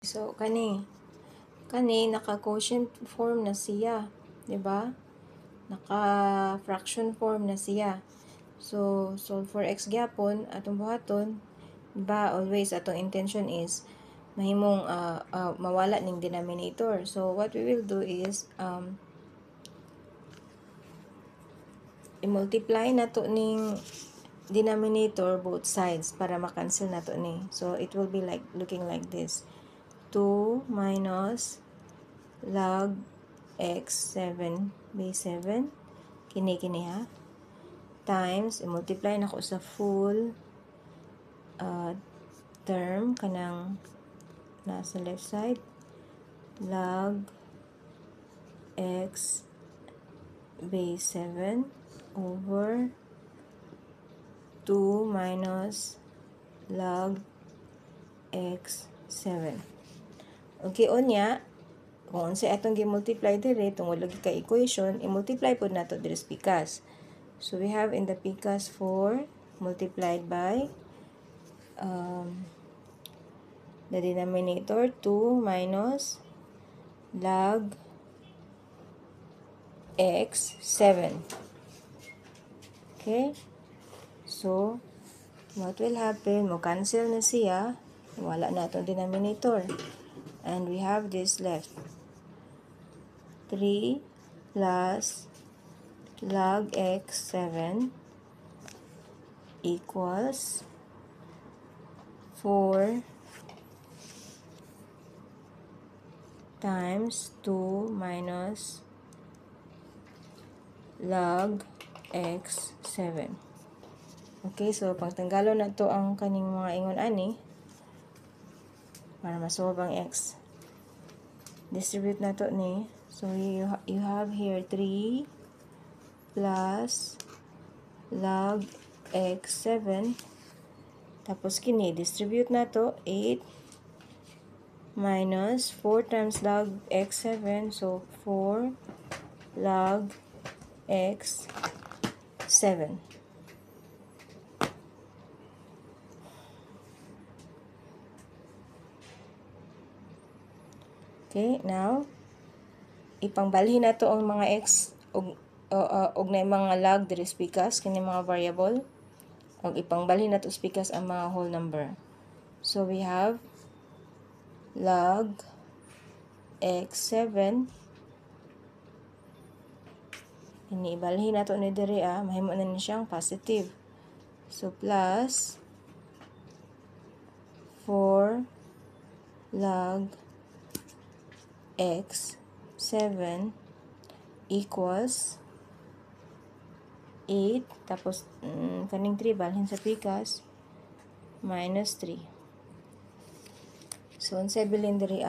So, kani naka-quotient form na siya, 'di ba? Naka-fraction form na siya. So, solve for x gyapon atong buhaton, 'di ba? Always atong intention is mahimong mawala ning denominator. So, what we will do is i-multiply nato ning denominator both sides para ma-cancel nato ni. So, it will be like looking like this. 2 minus log x 7 base 7 kini ha times i-multiply nako sa full term kanang nasa left side log x base 7 over 2 minus log x 7. Okay, unya kung unsay atong gi-multiply dire tungod lagi ka equation, i-multiply pod nato dire sa pikas. So we have in the pikas 4 multiplied by the denominator 2 minus log x 7. Okay? So, what will happen? Mo-cancel na siya. Wala na itong denominator. And we have this left. 3 plus log x 7 equals 4 times 2 minus log x 7. Okay, so pagtanggalon na to ang kaning mga ingon ani para masolve ang x. Distribute na to ni. So you have here 3 plus log x 7. Tapos kini distribute na to 8 minus 4 times log x 7. So 4 log x 7. Okay, now ipangbalhin na to ang mga x og na mga log diri sa pikas kini mga variable og ipangbalhin na to sa pikas ang mga whole number. So we have log x 7 ini ibalhin nato ni diri mahimo na ni siyang positive. So plus 4 log x 7 equals 8 tapos kaning 3 balhin sa pikas minus 3. So unsay bilin diri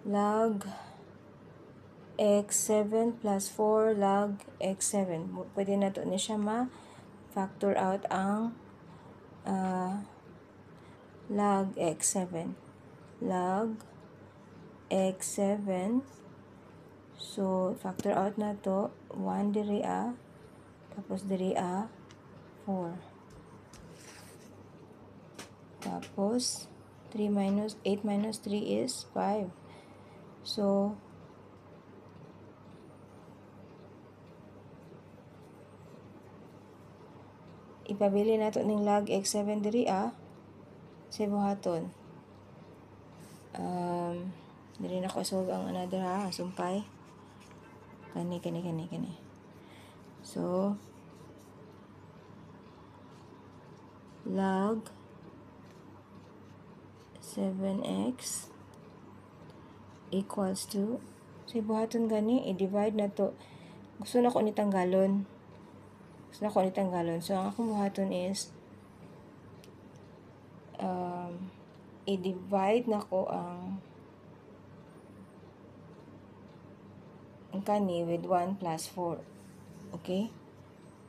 log x 7 plus 4 log x 7. Pwede na to ni siya ma-factor out ang log x 7. Log x 7. So, factor out na to. 1 diri tapos diri 4. Tapos, 8 minus 3 is 5. So, ipabili nato ning log x 7 diri sa buhaton. Diri na ko solve ang another sumpay. Kani. So, log 7x equals to, so buhaton gani, i-divide na to. Gusto na ko ni tanggalon. So, ang akong buhaton is, i-divide na ko ang kani with 1 plus 4. Okay?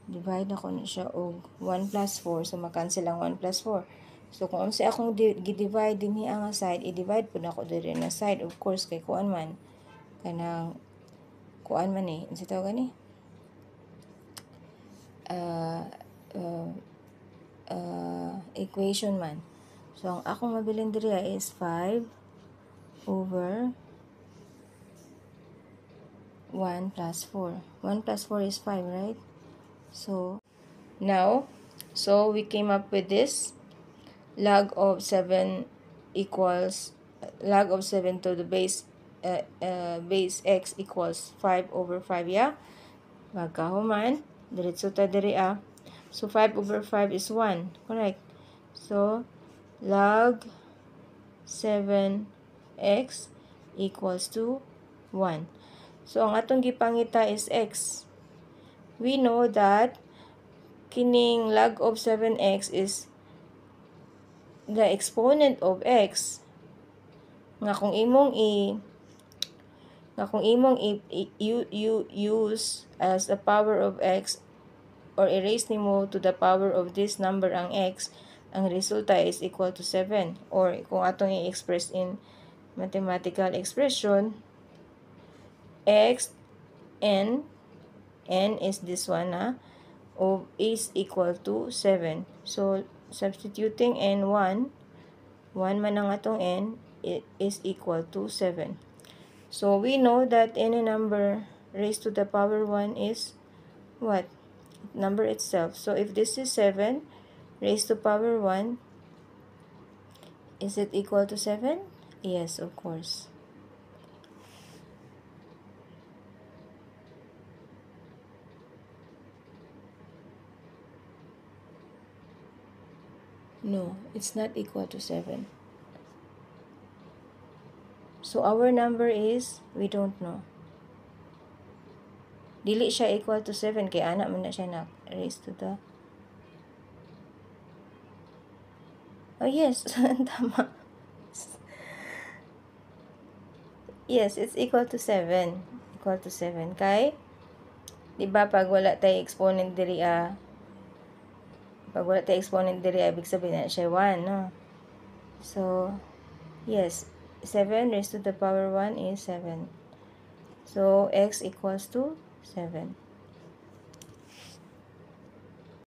Divide na ko na siya og 1 plus 4. So, makancel ang 1 plus 4. So, kung unsay akong gi-divide din ang side, i-divide po na ko diri na side. Of course, kay kuan man. Kanang, kuan man unsay tawag gani? Equation man. So, ang akong mabilin diri is 5 over 1 plus 4. 1 plus 4 is 5, right? So, now, so we came up with this. Log of 7 equals, log of 7 to the base x equals 5 over 5, yeah? Magkahuman, diretso ta diri ah. So, 5 over 5 is 1, correct? So, log 7x equals to 1. So, ang atong gipangita is x. We know that kining log of 7x is the exponent of x. Nga kung imong use as the power of x or erase nimo to the power of this number ang x, ang resulta is equal to 7. Or kung atong i-express in mathematical expression, x n is this one of is equal to 7. So, substituting n 1 man ang atong n, it is equal to 7. So, we know that any number raised to the power 1 is what? Number itself. So, if this is 7 raised to power 1, is it equal to 7? Yes, of course. No, it's not equal to 7. So, our number is, we don't know. Dili siya equal to 7, kaya anak man na siya na raised to the... Oh, yes. Tama. Yes, it's equal to 7. Equal to 7. Kay, di ba pag wala tayo exponent diri pag wala tayo exponent diri ibig sabihin na siya 1, no? So, yes, 7 raised to the power 1 is 7. So, x equals to 7.